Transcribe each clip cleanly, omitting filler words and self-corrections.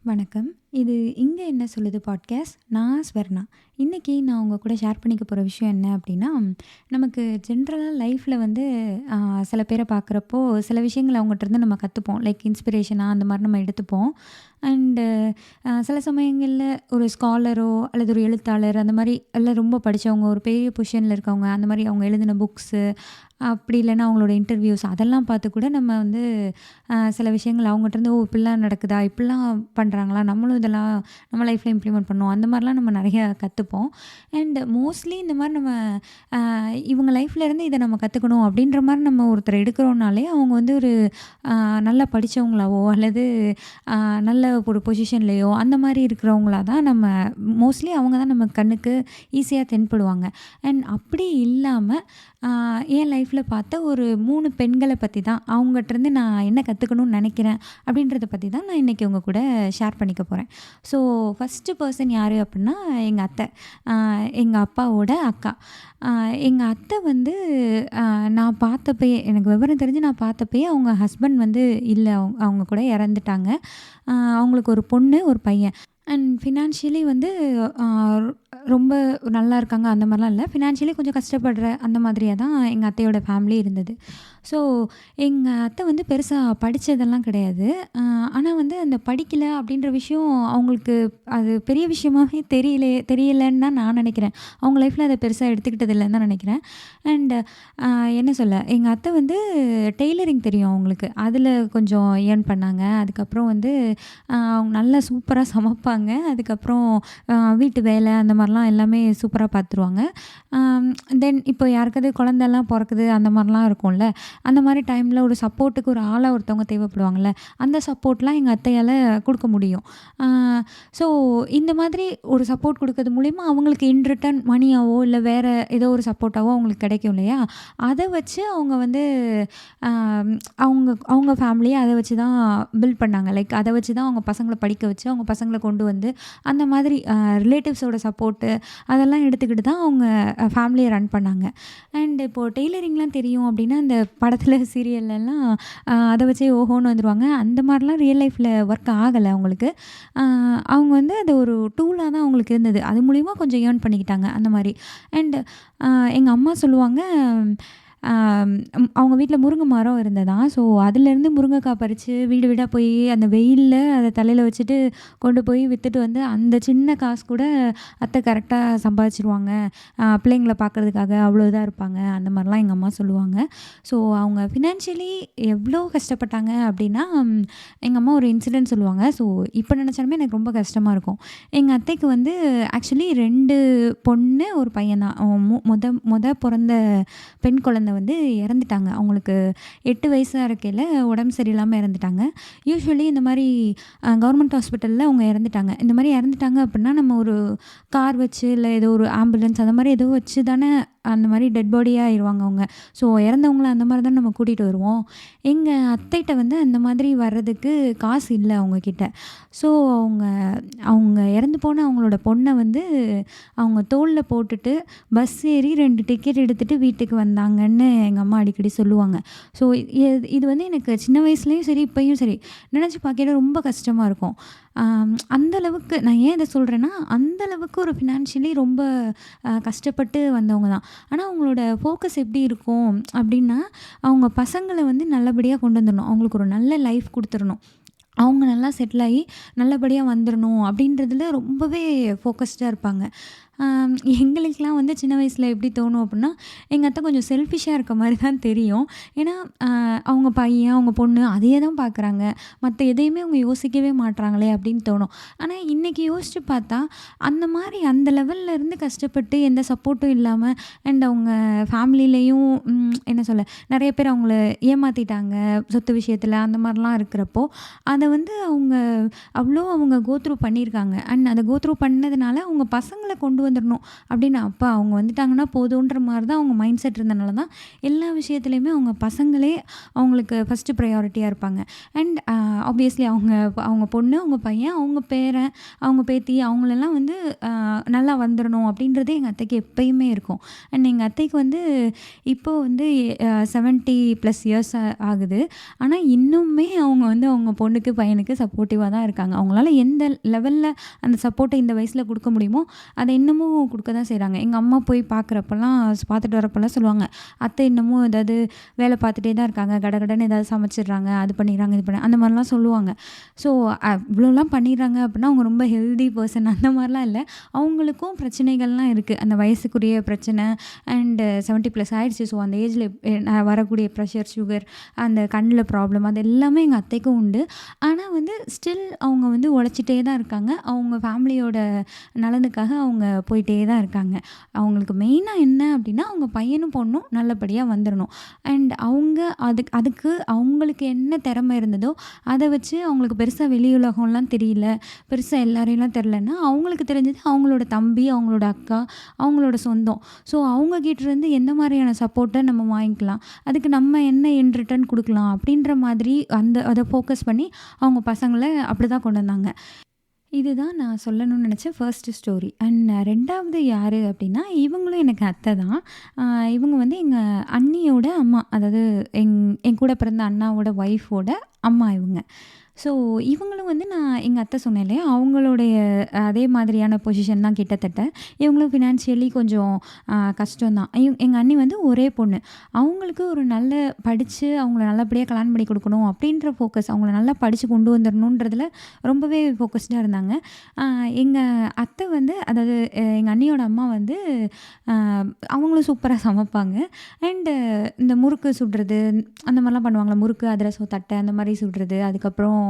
வணக்கம். இது "இங்க என்ன சொல்லுது" பாட்காஸ்ட். நான் ஸ்வர்ணா. இன்னைக்கு நான் உங்க கூட ஷேர் பண்ணிக்க போற விஷயம் என்ன அப்டின்னா, நமக்கு ஜென்ரலா லைஃப்ல வந்து அ சில பேர பார்க்குறப்போ, சில விஷயங்கள அவங்கட்டருந்து நம்ம கத்துப்போம். லைக் இன்ஸ்பிரேஷனா அந்த மாரி நம்ம எடுத்துப்போம். அண்டு சில சமயங்கள்ல ஒரு ஸ்காலரோ அல்லது ஒரு எழுத்தாளர் அந்த மாரி இல்ல ரொம்ப படிச்சவங்க, ஒரு பெரிய பொசிஷன்ல இருக்கவங்க, அந்த மாரி அவங்க எழுதின புக்ஸு, அப்படி இல்லன்னா அவங்களோட இன்டர்வியூஸ் அதெல்லாம் பார்த்து கூட நம்ம வந்து சில விஷயங்கள் அவங்கட்டருந்து "ஓ! இப்படிலாம் நடக்குதா? இப்படிலாம் பண்றாங்களா? நம்மளும் இதெல்லாம் நம்ம லைஃப்ல இம்ப்ளிமெண்ட் பண்ணணும்." அந்த மாரிலாம் நம்ம நெறைய கத்துப்போம். அண்ட் மோஸ்ட்லி இந்த மாரி நம்ம இவங்க லைஃப்ல இருந்து இத நம்ம கத்துக்கணும் அப்படின்ற மாரி நம்ம ஒருத்தர எடுக்கிறோம்னாலே, அவங்க வந்து ஒரு நல்லா படிச்சவங்களாவோ அல்லது அ நல்ல ஒரு பொசிஷன்லயோ அந்த மாரி இருக்கிறவங்களா தான் நம்ம மோஸ்ட்லி அவங்க தான் நம்ம கண்ணுக்கு ஈஸியா தென்படுவாங்க. அண்ட் அப்படி இல்லாம அ என் லைஃப்ல பார்த்த ஒரு 3 பெண்கள பத்தி தான், அவங்கட்டருந்து நான் என்ன கத்துக்கணும்னு நெனைக்கிறேன் அப்படின்றத பத்தி தான் நான் இன்னைக்கு உங்க கூட ஷேர் பண்ணிக்க போறேன். ஸோ ஃபர்ஸ்ட்டு பெர்சன் யாரு அப்டின்னா, எங்க அத்தை. அ எங்க அப்பாவோட அக்கா. அ எங்க அத்தை வந்து நான் பார்த்தப்பயே எனக்கு விவரம் தெரிஞ்சு நான் பார்த்தப்பயே அவங்க ஹஸ்பண்ட் வந்து இல்ல. அவங்க கூட இறந்துட்டாங்க. அவங்களுக்கு ஒரு பொண்ணு, ஒரு பையன். அண்ட் ஃபினான்ஷியலி வந்து அ ரொம்ப நல்லா இருக்காங்க அந்த மாரிலாம் இல்ல. ஃபினான்ஷியலி கொஞ்சம் கஷ்டப்படுற அந்த மாதிரியா தான் எங்க அத்தையோட ஃபேமிலி இருந்தது. ஸோ எங்க அத்தை வந்து பெருசா படிச்சதெல்லாம் கிடையாது. ஆனா வந்து அந்த படிக்கல அப்படின்ற விஷயம் அவங்களுக்கு அது பெரிய விஷயமாவே தெரியலன்னு தான் நான் நெனைக்கிறேன். அவங்க லைஃப்ல அத பெருசா எடுத்துக்கிட்டது இல்லன்னு தான் நெனைக்கிறேன். அண்ட் அ என்ன சொல்ல, எங்க அத்தை வந்து டெய்லரிங் தெரியும் அவங்களுக்கு. அதில கொஞ்சம் ஏர்ன் பண்ணாங்க. அதுக்கப்புறம் வந்து அவங்க நல்லா சூப்பரா சமைப்பாங்க. அதுக்கப்புறம் வீட்டு வேலை அந்த மாரிலாம் எல்லாமே சூப்பரா பார்த்துருவாங்க. தென் இப்போ யாருக்காவது குழந்தலாம் பொறக்குது அந்த மாரிலாம் இருக்கும்ல. அந்த மாரி டைம்ல ஒரு சப்போர்ட்டுக்கு ஒரு ஆளா ஒருத்தவங்க தேவைப்படுவாங்கல்ல. அந்த சப்போர்ட்லாம் எங்க அத்தையால குடுக்க முடியும். அ ஸோ இந்த மாதிரி ஒரு சப்போர்ட் குடுக்கறது மூலியமா அவங்களுக்கு இன் ரிட்டர்ன் மணியாவோ, இல்ல வேற ஏதோ ஒரு சப்போர்ட்டாவோ அவங்களுக்கு கிடைக்கும் இல்லையா? அத வச்சு அவங்க வந்து அ அவங்க அவங்க ஃபேமிலிய அத வச்சு தான் பில்ட் பண்ணாங்க. லைக் அத வச்சு தான் அவங்க பசங்கள படிக்க வச்சு, அவங்க பசங்கள கொண்டு வந்து அந்த மாதிரி ரிலேட்டிவ்ஸோட சப்போர்ட்டு அதெல்லாம் எடுத்துக்கிட்டு தான் அவங்க ஃபேமிலிய ரன் பண்ணாங்க. அண்ட் இப்போ டெய்லரிங்லாம் தெரியும் அப்டின்னா, அந்த படத்துல, சீரியல்லலாம் அத வச்சே ஓஹோன்னு வந்துருவாங்க. அந்த மாரிலாம் ரியல் லைஃப்ல ஒர்க் ஆகல அவங்களுக்கு. அ அவங்க வந்து அது ஒரு டூலா தான் அவங்களுக்கு இருந்தது. அது மூலியமா கொஞ்சம் ஏர்ன் பண்ணிக்கிட்டாங்க அந்த மாரி. அண்ட் எங்க அம்மா சொல்லுவாங்க, அவங்க வீட்ல முருங்கை மரம் இருந்ததாம். ஸோ அதுலேருந்து முருங்கைக்காய் பறிச்சு வீடு வீடா போய் அந்த வெயில்ல அத தலையில வச்சுட்டு கொண்டு போய் வித்துட்டு வந்து அந்த சின்ன காசு கூட அத்தை கரெக்ட்டா சம்பாதிச்சுருவாங்க. பிள்ளைங்கள பார்க்கறதுக்காக அவ்வளோ இதா இருப்பாங்க. அந்த மாரிலாம் எங்க அம்மா சொல்லுவாங்க. ஸோ அவங்க ஃபினான்ஷியலி எவ்வளோ கஷ்டப்பட்டாங்க அப்டின்னா, எங்க அம்மா ஒரு இன்சிடென்ட் சொல்லுவாங்க. ஸோ இப்போ நினச்சாலுமே எனக்கு ரொம்ப கஷ்டமா இருக்கும். எங்க அத்தைக்கு வந்து ஆக்சுவலி 2 பொண்ணு, 1 பையன் தான். மொத பொறந்த பெண் குழந்தை வந்து இறந்துட்டாங்க. அவங்களுக்கு 8 வயசா இருக்கையில உடம்பு சரியில்லாம இறந்துட்டாங்க. யூசுவலி இந்த மாரி கவர்மெண்ட் ஹாஸ்பிட்டல்ல அவங்க இறந்துட்டாங்க. இந்த மாரி இறந்துட்டாங்க அப்டின்னா, நம்ம ஒரு கார் வச்சு, இல்ல ஏதோ ஒரு ஆம்புலன்ஸ் அந்த மாரி ஏதோ வச்சு தானே அந்த மாரி டெட் பாடியா ஆயிருவாங்க அவங்க. ஸோ இறந்தவங்கள அந்த மாரி தான் நம்ம கூட்டிட்டு வருவோம். எங்க அத்தைட்ட வந்து அந்த மாதிரி வர்றதுக்கு காசு இல்ல அவங்க கிட்ட. ஸோ அவங்க அவங்க இறந்து போன அவங்களோட பொண்ண வந்து அவங்க தோள்ல போட்டுட்டு பஸ் ஏறி 2 டிக்கெட் எடுத்துட்டு வீட்டுக்கு வந்தாங்கன்னு எங்க அம்மா அடிக்கடி சொல்லுவாங்க. ஸோ இது வந்து எனக்கு சின்ன வயசுலயும் சரி, இப்பயும் சரி நினச்சு பார்க்கையில ரொம்ப கஷ்டமா இருக்கும். அந்த அளவுக்கு நான் ஏன் இத சொல்றேன்னா, அந்த அளவுக்கு ஒரு ஃபினான்ஷியலி ரொம்ப கஷ்டப்பட்டு வந்தவங்க தான். ஆனா அவங்களோட ஃபோக்கஸ் எப்படி இருக்கும் அப்படின்னா, அவங்க பசங்கள வந்து நல்லபடியா கொண்டு வந்துரணும். அவங்களுக்கு ஒரு நல்ல லைஃப் குடுத்துறணும். அவங்க நல்லா செட்டில் ஆகி நல்லபடியா வந்துரணும் அப்படின்றதுல ரொம்பவே ஃபோக்கஸ்டா இருப்பாங்க. எங்களுக்கெல்லாம் வந்து சின்ன வயசுல எப்படி தோணும் அப்புட்னா, எங்க அத்தை கொஞ்சம் செல்ஃபிஷ்ஷா இருக்க மாரி தான் தெரியும். ஏன்னா, அவங்க பையன், அவங்க பொண்ணு அதையே தான் பார்க்குறாங்க. மத்த எதையுமே அவங்க யோசிக்கவே மாட்றாங்களே அப்படின்னு தோணும். ஆனா, இன்னைக்கு யோசிச்சு பார்த்தா, அந்த மாரி அந்த லெவல்ல இருந்து கஷ்டப்பட்டு எந்த சப்போர்ட்டும் இல்லாம அண்ட் அவங்க ஃபேமிலிலேயும் என்ன சொல்ல, நெறைய பேர் அவங்கள ஏமாத்திட்டாங்க. சொத்து விஷயத்துல அந்த மாரிலாம் இருக்கிறப்போ, அத வந்து அவங்க அவ்ளோ அவங்க கோ த்ரூ பண்ணியிருக்காங்க. அண்ட் அத கோ த்ரூ பண்ணதுனால அவங்க பசங்கள கொண்டு வந்துடணும் அப்படின்னு அப்பா அவங்க வந்துட்டாங்கன்னா போதுன்ற மாதிரி தான் அவங்க மைண்ட் செட் இருந்தனால தான் எல்லா விஷயத்துலையுமே அவங்க பசங்களே அவங்களுக்கு ஃபஸ்ட்டு ப்ரையாரிட்டியாக இருப்பாங்க. அண்ட் ஆப்வியஸ்லி அவங்க அவங்க பொண்ணு, அவங்க பையன், அவங்க பேரன், அவங்க பேத்தி அவங்களெல்லாம் வந்து நல்லா வந்துடணும் அப்படின்றது எங்கள் அத்தைக்கு எப்பயுமே இருக்கும். அண்ட் எங்கள் அத்தைக்கு வந்து இப்போது வந்து 70+ இயர்ஸ் ஆகுது. ஆனால் இன்னுமே அவங்க வந்து அவங்க பொண்ணுக்கு பையனுக்கு சப்போர்ட்டிவாக தான் இருக்காங்க. அவங்களால எந்த லெவலில் அந்த சப்போர்ட்டை இந்த வயசில் கொடுக்க முடியுமோ அதை இன்னமும் கொடுக்க தான் செய்கிறாங்க. எங்கள் அம்மா போய் பார்க்குறப்பெல்லாம் பார்த்துட்டு வரப்பெல்லாம் சொல்லுவாங்க, அத்தை இன்னமும் ஏதாவது வேலை பார்த்துட்டே தான் இருக்காங்க, கடகடன்னு ஏதாவது சமைச்சிடுறாங்க, அது பண்ணிடுறாங்க, இது பண்ண அந்த மாதிரிலாம் சொல்லுவாங்க. ஸோ இவ்வளோலாம் பண்ணிடுறாங்க அப்படின்னா அவங்க ரொம்ப ஹெல்தி பர்சன் அந்த மாதிரிலாம் இல்லை. அவங்களுக்கும் பிரச்சனைகள்லாம் இருக்குது, அந்த வயசுக்குரிய பிரச்சனை. அண்டு 70+ ஆயிடுச்சு. ஸோ அந்த ஏஜில் வரக்கூடிய ப்ரெஷர், சுகர், அந்த கண்ணில் ப்ராப்ளம் அது எல்லாமே எங்கள் அத்தைக்கும் உண்டு. ஆனால் வந்து ஸ்டில் அவங்க வந்து உழைச்சிட்டே தான் இருக்காங்க. அவங்க ஃபேமிலியோட நலனுக்காக அவங்க போயிட்டே தான் இருக்காங்க. அவங்களுக்கு மெயினாக என்ன அப்படின்னா அவங்க பையனும் பொண்ணும் நல்லபடியாக வந்துடணும். அண்ட் அவங்க அதுக்கு அவங்களுக்கு என்ன திறமை இருந்ததோ அதை வச்சு அவங்களுக்கு பெருசாக வெளி உலகம்லாம் தெரியல, பெருசாக எல்லாரையும்லாம் தெரிலன்னா அவங்களுக்கு தெரிஞ்சது அவங்களோட தம்பி, அவங்களோட அக்கா, அவங்களோட சொந்தம். ஸோ அவங்ககிட்டேருந்து எந்த மாதிரியான சப்போர்ட்டை நம்ம வாங்கிக்கலாம், அதுக்கு நம்ம என்ன இன் ரிட்டர்ன் கொடுக்கலாம் அப்படின்ற மாதிரி அதை ஃபோக்கஸ் பண்ணி அவங்க பசங்களை அப்படி தான் கொண்டு வந்தாங்க. இதுதான் நான் சொல்லணும்னு நினச்ச ஃபர்ஸ்ட் ஸ்டோரி. அண்ட் 2வது யார் அப்படின்னா இவங்களும் எனக்கு அத்தை தான். இவங்க வந்து எங்கள் அண்ணியோட அம்மா, அதாவது என் கூட பிறந்த அண்ணாவோட ஒய்ஃபோட அம்மா இவங்க. ஸோ இவங்களும் வந்து நான் எங்கள் அத்தை சொன்னேன் இல்லையா, அவங்களுடைய அதே மாதிரியான பொசிஷன் தான் கிட்டத்தட்ட. இவங்களும் ஃபினான்ஷியலி கொஞ்சம் கஷ்டம்தான். எங்கள் அண்ணி வந்து ஒரே பொண்ணு. அவங்களுக்கு ஒரு நல்ல படித்து அவங்கள நல்லபடியாக கல்யாணம் பண்ணி கொடுக்கணும் அப்படின்ற ஃபோக்கஸ், அவங்கள நல்லா படித்து கொண்டு வந்துடணுன்றதில் ரொம்பவே ஃபோக்கஸ்டாக இருந்தாங்க. எங்கள் அத்தை வந்து அதாவது எங்கள் அண்ணியோட அம்மா வந்து அவங்களும் சூப்பராக சமைப்பாங்க. அண்டு இந்த முறுக்கு சுடுறது அந்த மாதிரிலாம் பண்ணுவாங்களே, முறுக்கு, அதிரசம், தட்டை அந்த மாதிரி சுடுறது, அதுக்கப்புறம்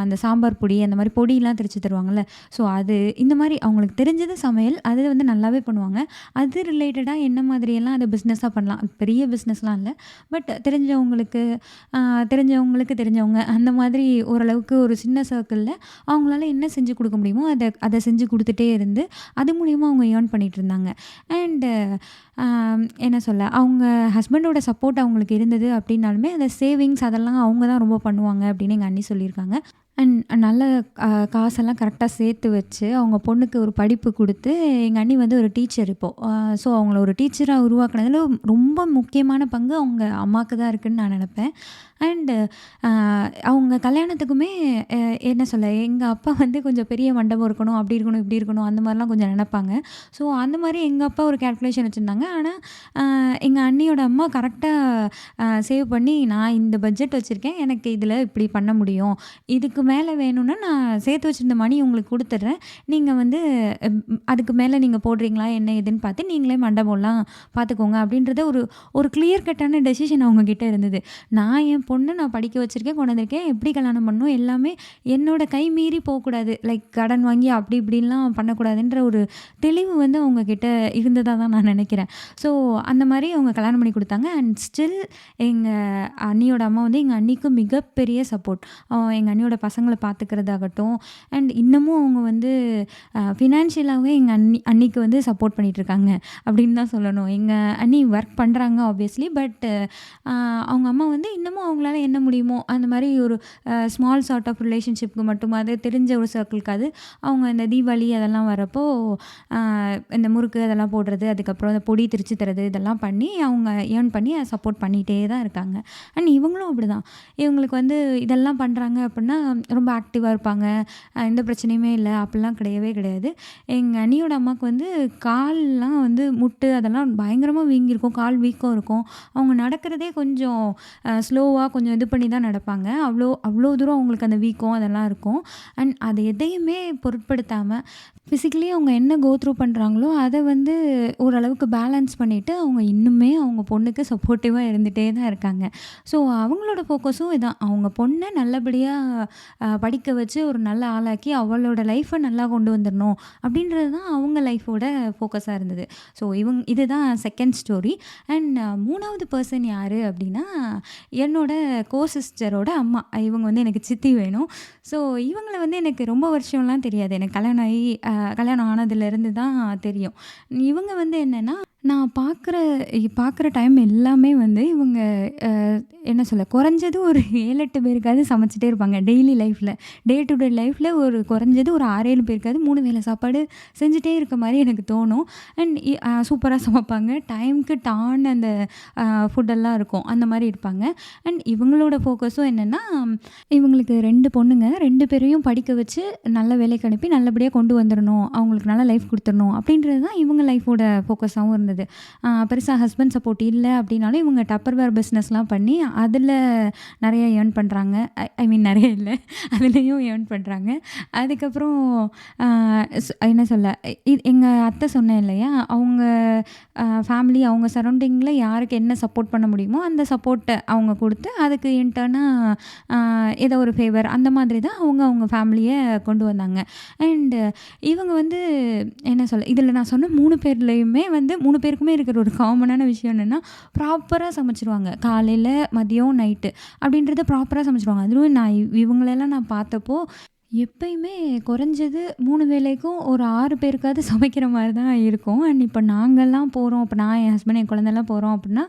அந்த சாம்பார் பொடி அந்த மாதிரி பொடியெலாம் திரிச்சு தருவாங்கள்ல. ஸோ அது இந்த மாதிரி அவங்களுக்கு தெரிஞ்சது சமையல் அது வந்து நல்லாவே பண்ணுவாங்க. அது ரிலேட்டடாக என்ன மாதிரியெல்லாம் அதை பிஸ்னஸாக பண்ணலாம், பெரிய பிஸ்னஸ்லாம் இல்லை, பட் தெரிஞ்சவங்களுக்கு தெரிஞ்சவங்க அந்த மாதிரி ஓரளவுக்கு ஒரு சின்ன சர்க்கிளில் அவங்களால என்ன செஞ்சு கொடுக்க முடியுமோ அதை செஞ்சு கொடுத்துட்டே இருந்து அது மூலிமா அவங்க ஏர்ன் பண்ணிகிட்டு இருந்தாங்க. அண்டு என்ன சொல்ல, அவங்க ஹஸ்பண்டோட சப்போர்ட் அவங்களுக்கு இருந்தது அப்படின்னாலுமே அந்த சேவிங்ஸ் அதெல்லாம் அவங்க தான் ரொம்ப பண்ணுவாங்க அப்படின்னு எங்கள் அண்ணி சொல்லியிருக்காங்க. அண்ட் நல்ல காசெல்லாம் கரெக்டாக சேர்த்து வச்சு அவங்க பொண்ணுக்கு ஒரு படிப்பு கொடுத்து எங்கள் அண்ணி வந்து ஒரு டீச்சர் இப்போது. ஸோ அவங்கள ஒரு டீச்சராக உருவாக்குனதில் ரொம்ப முக்கியமான பங்கு அவங்க அம்மாவுக்கு தான் இருக்குதுன்னு நான் நினப்பேன். அண்டு அவங்க கல்யாணத்துக்குமே என்ன சொல்ல, எங்கள் அப்பா வந்து கொஞ்சம் பெரிய மண்டபம் இருக்கணும், அப்படி இருக்கணும், இப்படி இருக்கணும், அந்த மாதிரிலாம் கொஞ்சம் நினப்பாங்க. ஸோ அந்த மாதிரி எங்கள் அப்பா ஒரு கேல்குலேஷன் வச்சுருந்தாங்க. ஆனால் எங்கள் அண்ணியோட அம்மா கரெக்டாக சேவ் பண்ணி, நான் இந்த பட்ஜெட் வச்சுருக்கேன், எனக்கு இதில் இப்படி பண்ண முடியும், இதுக்கு மேலே வேணும்னா நான் சேர்த்து வச்சுருந்த மணி உங்களுக்கு கொடுத்துட்றேன், நீங்கள் வந்து அதுக்கு மேலே நீங்கள் போடுறீங்களா என்ன ஏதுன்னு பார்த்து நீங்களே மண்டபம்லாம் பார்த்துக்கோங்க அப்படின்றத ஒரு கிளியர் கட்டான டெசிஷன் அவங்கக்கிட்ட இருந்தது. நான் என் பொண்ணு நான் படிக்க வச்சுருக்கேன், கொண்டு வந்திருக்கேன், எப்படி கல்யாணம் பண்ணணும் எல்லாமே என்னோட கை மீறி போகக்கூடாது, லைக் கடன் வாங்கி அப்படி இப்படின்லாம் பண்ணக்கூடாதுன்ற ஒரு தெளிவு வந்து அவங்கக்கிட்ட இருந்ததாக தான் நான் நினைக்கிறேன். ஸோ அந்த மாதிரி அவங்க கல்யாணம் பண்ணி கொடுத்தாங்க. அண்ட் ஸ்டில் எங்கள் அண்ணியோட அம்மா வந்து எங்கள் அண்ணிக்கு மிகப்பெரிய சப்போர்ட். எங்கள் அண்ணியோட பசங்களை பார்த்துக்கிறதாகட்டும், அண்ட் இன்னமும் அவங்க வந்து ஃபினான்ஷியலாகவே எங்கள் அண்ணிக்கு வந்து சப்போர்ட் பண்ணிகிட்ருக்காங்க அப்படின்னு தான் சொல்லணும். எங்கள் அண்ணி ஒர்க் பண்ணுறாங்க ஆப்வியஸ்லி, பட் அவங்க அம்மா வந்து இன்னமும் அவங்களால என்ன முடியுமோ அந்த மாதிரி ஒரு ஸ்மால் சார்ட் ஆஃப் ரிலேஷன்ஷிப்க்கு மட்டுமாவது தெரிஞ்ச ஒரு சர்க்கிள்க்காவது அவங்க இந்த தீபாவளி அதெல்லாம் வரப்போ இந்த முறுக்கு அதெல்லாம் போடுறது, அதுக்கப்புறம் அந்த பொடி திரிச்சு தரது, இதெல்லாம் பண்ணி அவங்க ஏர்ன் பண்ணி சப்போர்ட் பண்ணிகிட்டே தான் இருக்காங்க. அண்ட் இவங்களும் அப்படி தான். இவங்களுக்கு வந்து இதெல்லாம் பண்ணுறாங்க அப்படின்னா ரொம்ப ஆக்டிவாக இருப்பாங்க, எந்த பிரச்சனையுமே இல்லை அப்படிலாம் கிடையவே கிடையாது. எங்கள் அண்ணியோட அம்மாவுக்கு வந்து கால்லாம் வந்து முட்டு அதெல்லாம் பயங்கரமாக வீங்கியிருக்கும், கால் வீக்கம் இருக்கும். அவங்க நடக்கிறதே கொஞ்சம் ஸ்லோவாக கொஞ்சம் இது பண்ணி தான் நடப்பாங்க. அவ்வளோ தூரம் அவங்களுக்கு அந்த வீக்கம் அதெல்லாம் இருக்கும். அண்ட் அது எதையுமே பொருட்படுத்தாமல் ஃபிசிக்கலி அவங்க என்ன கோ த்ரூ பண்ணுறாங்களோ அதை வந்து ஓரளவுக்கு பேலன்ஸ் பண்ணிவிட்டு அவங்க இன்னுமே அவங்க பொண்ணுக்கு சப்போர்ட்டிவாக இருந்துகிட்டே தான் இருக்காங்க. ஸோ அவங்களோட ஃபோக்கஸும் இதான், அவங்க பொண்ணை நல்லபடியாக படிக்க வச்சு ஒரு நல்ல ஆளாக்கி அவளோட லைஃப்பை நல்லா கொண்டு வந்துடணும் அப்படின்றது தான் அவங்க லைஃபோட ஃபோக்கஸாக இருந்தது. ஸோ இதுதான் செகண்ட் ஸ்டோரி. அண்ட் 3வது பர்சன் யார் அப்படின்னா என்னோட சிஸ்டரோட அம்மா. இவங்க வந்து எனக்கு சித்தி வேணும். ஸோ இவங்கள வந்து எனக்கு ரொம்ப வருஷம்லாம் தெரியாது. எனக்கு கல்யாணம் ஆகி கல்யாணம் ஆனதுலேருந்து தான் தெரியும். இவங்க வந்து என்னன்னா, நான் பார்க்குற டைம் எல்லாமே வந்து இவங்க அ என்ன சொல்ல, குறைஞ்சது ஒரு 7, 8 பேருக்காவது சமைச்சுட்டே இருப்பாங்க. டெய்லி லைஃப்ல. டே டு டே லைஃப்ல குறைஞ்சது ஒரு 6, 7 பேருக்காவது 3 வேளை சாப்பாடு செஞ்சுட்டே இருக்க மாரி எனக்கு தோணும். அண்ட் சூப்பரா சமைப்பாங்க. டைம்க்கு டான்னு அந்த ஃபுட்டெல்லாம் இருக்கும். அந்த மாரி இருப்பாங்க. அண்ட் இவங்களோட ஃபோக்கஸும் என்னென்னா, இவங்களுக்கு 2 பொண்ணுங்க. 2 பேரையும் படிக்க வச்சு நல்ல வேலைக்கு அனுப்பி நல்லபடியா கொண்டு வந்துரணும். அவங்களுக்கு நல்ல லைஃப் குடுத்துரணும். அப்படின்றது தான் இவங்க லைஃபோட ஃபோக்கஸாவும் இருந்தது. பெருசா ஹஸ்பண்ட் சப்போர்ட் இல்ல அப்படின்னாலும் இவங்க டப்பர்வேர் பிஸ்னஸ்லாம் பண்ணி அதில நெறைய ஏர்ன் பண்றாங்க. ஐ மீன் நெறைய இல்ல. அதுலயும் ஏர்ன் பண்றாங்க. அதுக்கப்புறம் அ என்ன சொல்ல, எங்க அத்தை சொன்னேன் இல்லையா? அவங்க ஃபேமிலி அவங்க சரவுண்டிங்கில யாருக்கு என்ன சப்போர்ட் பண்ண முடியுமோ, அந்த சப்போர்ட்ட அவங்க குடுத்து, அதுக்கு இன்டர்னா அ ஏதோ ஒரு ஃபேவர் அந்த மாதிரி தான் அவங்க ஃபேமிலிய கொண்டு வந்தாங்க. அண்ட் இவங்க வந்து என்ன சொல்ல, இதில நான் சொன்ன 3 பேர்லயுமே வந்து 3 பேருக்குமே இருக்கிற ஒரு காமனான விஷயம் என்னன்னா, ப்ராப்பரா சமைச்சுருவாங்க. காலையில, மதியம், நைட்டு அப்படின்றத ப்ராப்பரா சமைச்சுருவாங்க. அதுவும் நான் இவங்களெல்லாம் நான் பார்த்தப்போ, எப்பயுமே குறைஞ்சது 3 வேளைக்கும் ஒரு 6 பேருக்காவது சமைக்கிற மாரி தான் இருக்கும். அண்ட் இப்ப நாங்கலாம் போறோம். இப்ப நான், என் ஹஸ்பண்ட், என் குழந்தைலாம் போறோம் அப்படின்னா,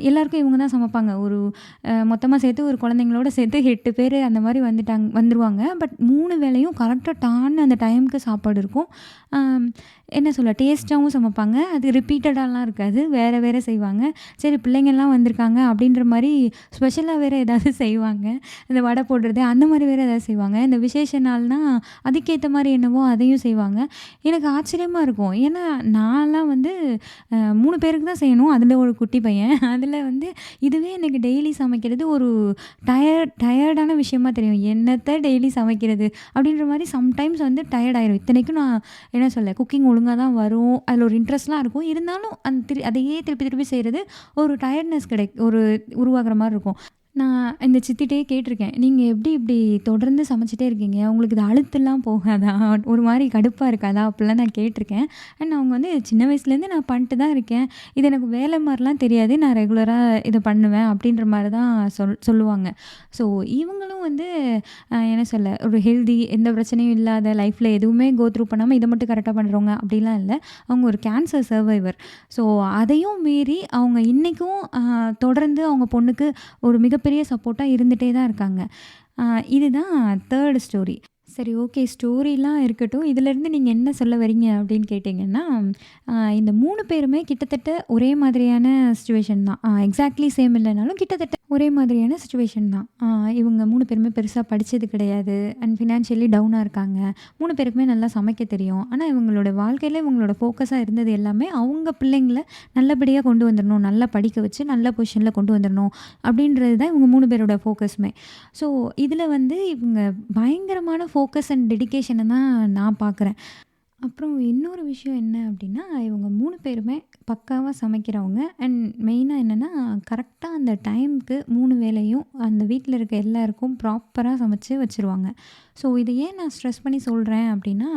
எல்லாருக்கும் இவங்க தான் சமைப்பாங்க. ஒரு மொத்தமா சேர்த்து ஒரு குழந்தைங்களோட சேர்த்து 8 பேரு அந்த மாரி வந்துருவாங்க. பட் 3 வேளையும் கரெக்ட்டா டான்னு அந்த டைம்க்கு சாப்பாடு இருக்கும். அம் என்ன சொல்ல, டேஸ்ட்டாவும் சமைப்பாங்க. அது ரிப்பீட்டடாலாம் இருக்காது. வேற வேற செய்வாங்க. சரி பிள்ளைங்கலாம் வந்திருக்காங்க அப்படின்ற மாரி ஸ்பெஷலா வேற ஏதாவது செய்வாங்க. இந்த வடை போடுறது அந்த மாரி வேற ஏதாவது செய்வாங்க. இந்த விசேஷ நாள்னா அதுக்கேத்த மாரி என்னவோ அதையும் செய்வாங்க. எனக்கு ஆச்சரியமா இருக்கும். ஏன்னா நான்லாம் வந்து 3 பேருக்கு தான் செய்யணும். அதில ஒரு குட்டி பையன். அதில வந்து இதுவே எனக்கு டெய்லி சமைக்கிறது ஒரு டயர்டான விஷயமா தெரியும். என்னத்த டெய்லி சமைக்கிறது அப்படின்ற மாரி சம்டைம்ஸ் வந்து டயர்ட் ஆயிரும். இத்தனைக்கும் நான் என்ன சொல்ல, குக்கிங் ஒழுங்கா தான் வரும். அதில ஒரு இன்ட்ரெஸ்ட்லாம் இருக்கும். இருந்தாலும் அதையே திருப்பி திருப்பி செய்றது ஒரு டயர்ட்னஸ் உருவாகுற மாரி இருக்கும். நான் இந்த சித்திட்டயே கேட்டுருக்கேன். "நீங்க எப்படி இப்படி தொடர்ந்து சமைச்சுட்டே இருக்கீங்க? உங்களுக்கு இது அலுத்துலாம் போகாதா? ஒரு மாரி கடுப்பா இருக்காதா?" அப்படிலாம் நான் கேட்டுருக்கேன். அண்ட் அவங்க வந்து "சின்ன வயசுலேருந்து நான் பண்ணிட்டு தான் இருக்கேன். இது எனக்கு வேலை மாரிலாம் தெரியாது. நான் ரெகுலரா இத பண்ணுவேன்." அப்படின்ற மாரி தான் சொல்லுவாங்க. ஸோ இவங்களும் வந்து என்ன சொல்ல, ஒரு ஹெல்தி எந்த பிரச்சனையும் இல்லாத லைஃப்ல எதுவுமே த்ரூ பண்ணாம இத மட்டும் கரெக்ட்டா பண்றவங்க அப்படிலாம் இல்ல. அவங்க ஒரு கேன்சர் சர்வைவர். ஸோ அதையும் மீறி அவங்க இன்னைக்கும் தொடர்ந்து அவங்க பொண்ணுக்கு ஒரு மிகப்பெரிய சப்போர்ட்டா இருந்துட்டே தான் இருக்காங்க. இதுதான் 3 ஸ்டோரி. சரி, ஓகே. ஸ்டோரிலாம் இருக்கட்டும். இதிலேருந்து நீங்க என்ன சொல்ல வரீங்க அப்படின்னு கேட்டீங்கன்னா, இந்த 3 பேருமே கிட்டத்தட்ட ஒரே மாதிரியான சிச்சுவேஷன் தான். எக்ஸாக்ட்லி சேம் இல்லனாலும் கிட்டத்தட்ட ஒரே மாதிரியான சிச்சுவேஷன் தான். இவங்க 3 பேருமே பெருசா படிச்சது கிடையாது. அண்ட் ஃபினான்ஷியலி டவுனா இருக்காங்க. 3 பேருக்குமே நல்லா சமைக்க தெரியும். ஆனா இவங்களோட வாழ்க்கையில இவங்களோட ஃபோக்கஸா இருந்தது எல்லாமே அவங்க பிள்ளைங்கள நல்லபடியா கொண்டு வந்துரணும். நல்லா படிக்க வச்சு நல்ல பொசிஷன்ல கொண்டு வந்துரணும். அப்படின்றது தான் இவங்க 3 பேரோட ஃபோக்கஸுமே. ஸோ இதில வந்து இவங்க பயங்கரமான ஃபோக்கஸ் அண்ட் டெடிகேஷன தான் நான் பார்க்குறேன். அப்புறம் இன்னொரு விஷயம் என்ன அப்படின்னா, இவங்க 3 பேருமே பக்காவா சமைக்கிறவங்க. அண்ட் மெயினா என்னன்னா, கரெக்ட்டா அந்த டைம்க்கு 3 வேளையும் அந்த வீட்ல இருக்க எல்லாருக்கும் ப்ராப்பரா சமைச்சு வச்சுருவாங்க. ஸோ இத ஏன் நான் ஸ்ட்ரெஸ் பண்ணி சொல்றேன் அப்படின்னா,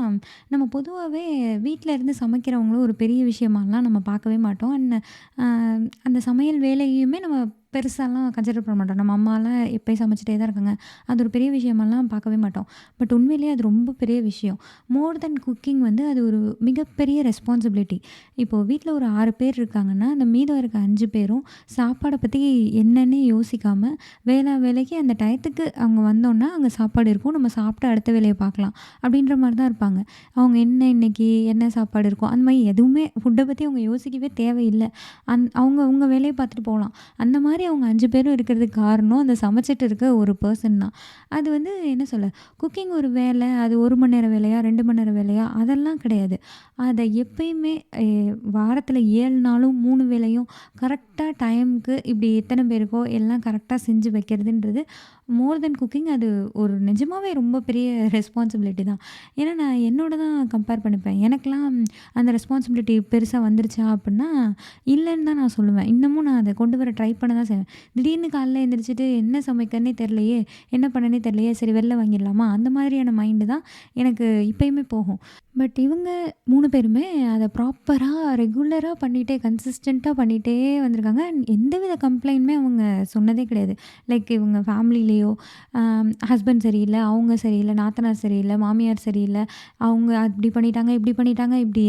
நம்ம பொதுவாவே வீட்ல இருந்து சமைக்கிறவங்களும் ஒரு பெரிய விஷயமாலாம் நம்ம பார்க்கவே மாட்டோம். அண்ட் அ அந்த சமையல் வேலையுமே நம்ம பெருசாலாம் கன்சிடர் பண்ண மாட்டோம். நம்ம அம்மாலாம் எப்பயும் சமைச்சுட்டே தான் இருக்காங்க. அது ஒரு பெரிய விஷயமாலாம் பார்க்கவே மாட்டோம். பட் உண்மையிலேயே அது ரொம்ப பெரிய விஷயம். மோர் தென் குக்கிங் வந்து அது ஒரு மிகப்பெரிய ரெஸ்பான்சிபிலிட்டி. இப்போ வீட்ல ஒரு 6 பேர் இருக்காங்கன்னா, அந்த மீதம் இருக்க 5 பேரும் சாப்பாட பத்தி என்னன்னே யோசிக்காம, வேளைக்கு அந்த டயத்துக்கு அவங்க வந்தோன்னா, அங்க சாப்பாடு இருக்கும். நம்ம சாப்பிட்டு அடுத்த வேலைய பார்க்கலாம். அப்படின்ற மாரி தான் இருப்பாங்க. அவங்க இன்னைக்கு என்ன சாப்பாடு இருக்கும், அந்த மாரி எதுவுமே ஃபுட்ட பத்தி அவங்க யோசிக்கவே தேவையில்ல. அவங்க வேலைய பார்த்துட்டு போலாம். அந்த மாரி அவங்க 5 பேரும் இருக்கிறதுக்கு காரணம், அந்த சமைச்சிட்டு இருக்க ஒரு பெர்சன் தான். அது வந்து என்ன சொல்ல, குக்கிங் ஒரு வேலை, அது 1 மணி நேர வேலையா, 2 மணி நேர வேலையா அதெல்லாம் கிடையாது. அத எப்பயுமே வாரத்தில 7 நாளும் 3 வேளையும் கரெக்ட்டா டைம்க்கு இப்படி எத்தன பேருக்கோ எல்லாம் கரெக்ட்டா செஞ்சு வைக்கிறதுன்றது மோர் தென் குக்கிங் அது ஒரு நிஜமாவே ரொம்ப பெரிய ரெஸ்பான்சிபிலிட்டி தான். ஏன்னா நான் என்னோட தான் கம்பேர் பண்ணிப்பேன். எனக்கெல்லாம் அந்த ரெஸ்பான்சிபிலிட்டி பெருசா வந்துருச்சா அப்புட்னா, இல்லன்னு தான் நான் சொல்லுவேன். இன்னமும் நான் அத கொண்டு வர ட்ரை பண்ண தான் செய்வேன். திடீர்னு காலைல எந்திரிச்சுட்டு என்ன சமைக்கிறதுன்னே தெரியலையே! என்ன பண்ணனே தெரியலையே! சரி வெளில வாங்கிடலாமா? அந்த மாதிரியான மைண்டு தான் எனக்கு இப்பயுமே போகும். பட் இவங்க 3 பேருமே அத ப்ராப்பரா, ரெகுலரா பண்ணிட்டே கன்சிஸ்டன்ட்டா பண்ணிட்டே வந்திருக்காங்க. அண்ட் எந்தவித கம்ப்ளைண்ட்டுமே அவங்க சொன்னதே கிடையாது. லைக் இவங்க ஃபேமிலிலேயோ ஹஸ்பண்ட் சரியில்ல, அவங்க சரியில்ல, நாத்தனார் சரியில்ல, மாமியார் சரியில்ல, அவங்க அப்படி பண்ணிட்டாங்க, இப்படி பண்ணிட்டாங்க, இப்படி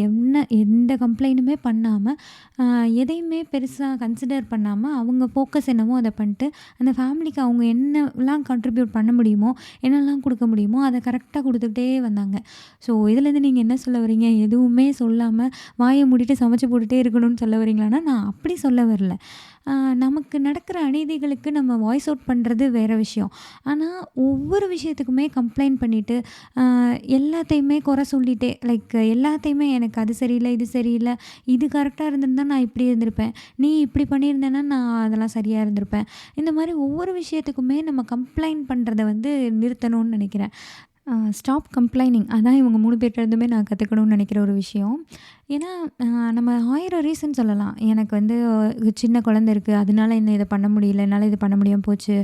எந்த கம்ப்ளைண்ட்டுமே பண்ணாம, அ எதையுமே பெருசா கன்சிடர் பண்ணாம, அவங்க ஃபோக்கஸ் என்னவோ அத பண்ணிட்டு, அந்த ஃபேமிலிக்கு அவங்க என்னலாம் கான்ட்ரிபியூட் பண்ண முடியுமோ, என்னலாம் குடுக்க முடியுமோ, அத கரெக்ட்டா குடுத்துக்கிட்டே வந்தாங்க. ஸோ இதுலேருந்து நீங்க என்ன சொல்ல வரீங்க? எதுவுமே சொல்லாம வாய மூடிட்டு சமைச்சு போட்டுட்டே இருக்கணும்னு சொல்ல வரீங்களான்னா, நான் அப்படி சொல்ல வரல. அ நமக்கு நடக்கிற அநீதிகளுக்கு நம்ம வாய்ஸ் அவுட் பண்றது வேற விஷயம். ஆனா, ஒவ்வொரு விஷயத்துக்குமே கம்ப்ளைண்ட் பண்ணிட்டு, அ எல்லாத்தையுமே குறை சொல்லிட்டே லைக் எல்லாத்தையுமே எனக்கு அது சரியில்ல, இது சரியில்ல, இது கரெக்ட்டா இருந்திருந்தா நான் இப்படி இருந்திருப்பேன். நீ இப்படி பண்ணியிருந்தேன்னா நான் அதெல்லாம் சரியா இருந்திருப்பேன். இந்த மாரி ஒவ்வொரு விஷயத்துக்குமே நம்ம கம்ப்ளைண்ட் பண்றத வந்து நிறுத்தணும்னு நினைக்கிறேன். ஸ்டாப் கம்ப்ளைனிங் அதான் இவங்க 3 பேர்ட்ட இருந்துமே நான் கத்துக்கணும்னு நினைக்கிற ஒரு விஷயம். ஏன்னா, அ நம்ம 1000 ரீசன் சொல்லலாம். எனக்கு வந்து சின்ன குழந்தை இருக்கு. அதனால என்ன இத பண்ண முடியல. என்னால இது பண்ண முடியாம போச்சு.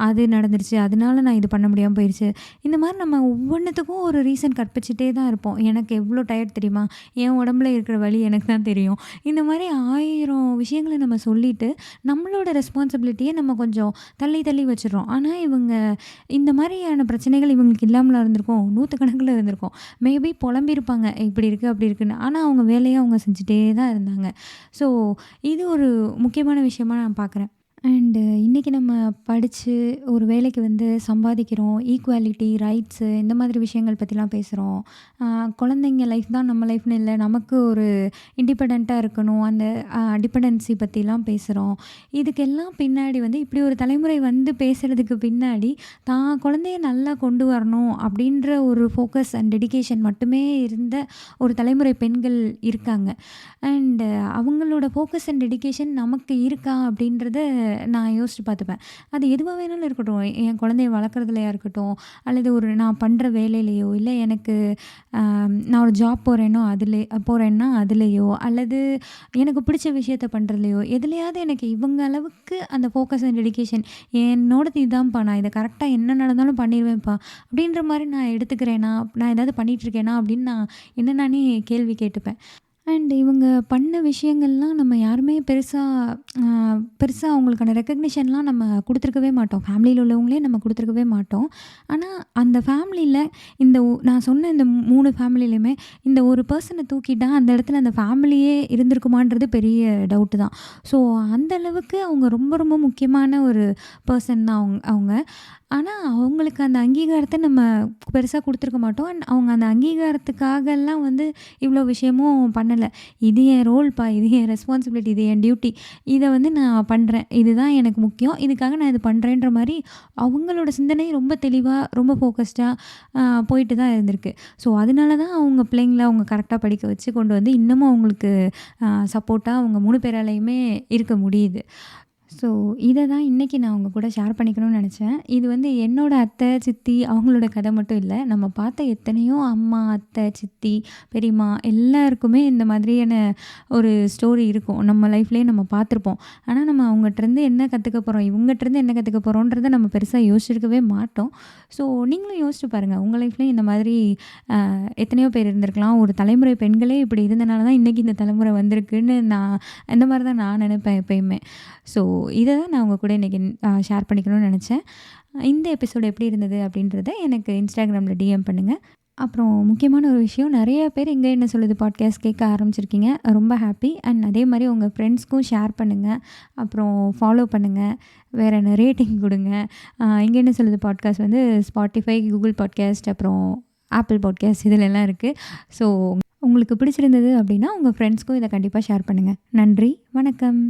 அது நடந்துருச்சு. அதனால நான் இது பண்ண முடியாம போயிருச்சு. இந்த மாரி நம்ம ஒவ்வொன்னுத்துக்கும் ஒரு ரீசன் கற்பிச்சுட்டே தான் இருப்போம். எனக்கு எவ்ளோ டயர்ட் தெரியுமா? என் உடம்புல இருக்கிற வலி எனக்கு தான் தெரியும். இந்த மாரி 1000 விஷயங்கள நம்ம சொல்லிட்டு, நம்மளோட ரெஸ்பான்சிபிலிட்டிய நம்ம கொஞ்சம் தள்ளி தள்ளி வச்சுர்றோம். ஆனா இவங்க இந்த மாரியான பிரச்சனைகள் இவங்களுக்கு இல்லாமலா இருந்திருக்கும். நூத்துக்கணக்குல இருந்திருக்கும். மேபி புலம்பியிருப்பாங்க. இப்படி இருக்கு, அப்படி இருக்குன்னு. ஆனா அவங்க வேலைய அவங்க செஞ்சுட்டே தான் இருந்தாங்க. ஸோ இது ஒரு முக்கியமான விஷயமா நான் பார்க்குறேன். அண்டு இன்றைக்கி நம்ம படித்து ஒரு வேலைக்கு வந்து சம்பாதிக்கிறோம். ஈக்குவாலிட்டி, ரைட்ஸு இந்த மாதிரி விஷயங்கள் பற்றிலாம் பேசுகிறோம். குழந்தைங்க லைஃப் தான் நம்ம லைஃப்னு இல்லை. நமக்கு ஒரு இண்டிபெண்டண்ட்டாக இருக்கணும். அந்த டிபெண்டன்சி பற்றிலாம் பேசுகிறோம். இதுக்கெல்லாம் பின்னாடி வந்து இப்படி ஒரு தலைமுறை வந்து பேசுகிறதுக்கு பின்னாடி தான் குழந்தைய நல்லா கொண்டு வரணும் அப்படின்ற ஒரு ஃபோக்கஸ் அண்ட் டெடிகேஷன் மட்டுமே இருந்த ஒரு தலைமுறை பெண்கள் இருக்காங்க. அண்டு அவங்களோட ஃபோக்கஸ் அண்ட் டெடிகேஷன் நமக்கு இருக்கா அப்படின்றத நான் யோசிச்சு பார்த்துப்பேன். அது எதுவா வேணாலும் இருக்கட்டும். என் குழந்தைய வளர்க்குறதுலயா இருக்கட்டும், அல்லது ஒரு நான் பண்ணுற வேலையிலயோ, இல்லை எனக்கு நான் ஒரு ஜாப் போகிறேன்னா அதுலேயோ, அல்லது எனக்கு பிடிச்ச விஷயத்த பண்ணுறதுலையோ, எதுலையாவது எனக்கு இவங்க அளவுக்கு அந்த ஃபோக்கஸ் அண்ட் டெடிகேஷன் என்னோடது இதான்ப்பா, நான் இதை கரெக்டாக என்ன நடந்தாலும் பண்ணிடுவேன்ப்பா அப்படின்ற மாதிரி நான் எடுத்துக்கிறேனா, நான் ஏதாவது பண்ணிகிட்ருக்கேனா அப்படின்னு நான் என்ன நானே கேள்வி கேட்டுப்பேன். அண்ட் இவங்க பண்ண விஷயங்கள்லாம் நம்ம யாருமே பெருசா அவங்களுக்கான ரெக்கக்னிஷன்லாம் நம்ம குடுத்துருக்கவே மாட்டோம். ஃபேமிலியில உள்ளவங்களே நம்ம குடுத்துருக்கவே மாட்டோம். ஆனா, அந்த ஃபேமிலியில நான் சொன்ன இந்த 3 ஃபேமிலிலயுமே இந்த ஒரு பெர்சன தூக்கிட்டா, அந்த இடத்துல அந்த ஃபேமிலியே இருந்திருக்குமான்றது பெரிய டவுட்டு தான். ஸோ, அந்த அளவுக்கு அவங்க ரொம்ப ரொம்ப முக்கியமான ஒரு பெர்சன் தான் அவங்க. ஆனா, அவங்களுக்கு அந்த அங்கீகாரத்த நம்ம பெருசா குடுத்துருக்க மாட்டோம். அண்ட் அவங்க அந்த அங்கீகாரத்துக்காகலாம் வந்து இவ்வளோ விஷயமும் பண்ணல. இது என் ரோல்ப்பா, இது என் ரெஸ்பான்சிபிலிட்டி, இது என் டியூட்டி. இத வந்து நான் பண்றேன். இதுதான் எனக்கு முக்கியம். இதுக்காக நான் இது பண்றேன்ற மாரி அவங்களோட சிந்தனை ரொம்ப தெளிவா, ரொம்ப ஃபோக்கஸ்டா போயிட்டு தான் இருந்திருக்கு. ஸோ, அதனால தான் அவங்க பிள்ளைங்கள அவங்க கரெக்ட்டா படிக்க வச்சு கொண்டு வந்து இன்னமும் அவங்களுக்கு சப்போர்ட்டா அவங்க 3 பேராலயுமே இருக்க முடியுது. ஸோ, இத தான் இன்னைக்கு நான் உங்க கூட ஷேர் பண்ணிக்கணும்னு நெனச்சேன். இது வந்து என்னோட அத்தை, சித்தி அவங்களோட கதை மட்டும் இல்ல. நம்ம பார்த்த எத்தனையோ அம்மா, அத்தை, சித்தி, பெரியம்மா எல்லாருக்குமே இந்த மாதிரியான ஒரு ஸ்டோரி இருக்கும். நம்ம லைஃப்லயே நம்ம பார்த்துருப்போம். ஆனா, நம்ம அவங்கட்டருந்து என்ன கத்துக்க போறோம், இவங்கட்டருந்து என்ன கத்துக்க போறோன்றத நம்ம பெருசா யோசிச்சிருக்கவே மாட்டோம். ஸோ, நீங்களும் யோசிச்சு பாருங்க. உங்க லைஃப்லயும் இந்த மாதிரி எத்தனையோ பேர் இருந்திருக்கலாம். ஒரு தலைமுறை பெண்களே இப்படி இருந்தனால தான் இன்னைக்கு இந்த தலைமுறை வந்திருக்குன்னு இந்த மாரி தான் நான் நெனைப்பேன் எப்பயுமே. ஸோ, இத தான் நான் உங்க கூட இன்னைக்கு ஷேர் பண்ணிக்கணும்னு நெனச்சேன். இந்த எபிசோட் எப்படி இருந்தது அப்படின்றத எனக்கு Instagramல டிஎம் பண்ணுங்க. அப்புறம் முக்கியமான ஒரு விஷயம், நெறைய பேர் "இங்க என்ன சொல்லுது" பாட்காஸ்ட் கேட்க ஆரம்பிச்சிருக்கீங்க. ரொம்ப ஹாப்பி. அண்ட் அதே மாரி உங்க ஃப்ரெண்ட்ஸ்க்கும் ஷேர் பண்ணுங்க. அப்புறம் ஃபாலோ பண்ணுங்க. வேற என்ன ரேட்டிங் குடுங்க. "இங்க என்ன சொல்லுது" பாட்காஸ்ட் வந்து Spotify, Google பாட்காஸ்ட், அப்புறம் Apple பாட்காஸ்ட் இதுலலாம் இருக்கு. ஸோ, உங்களுக்கு பிடிச்சிருந்தது அப்படின்னா, உங்க ஃப்ரெண்ட்ஸ்க்கும் இத கண்டிப்பா ஷேர் பண்ணுங்க. நன்றி. வணக்கம்.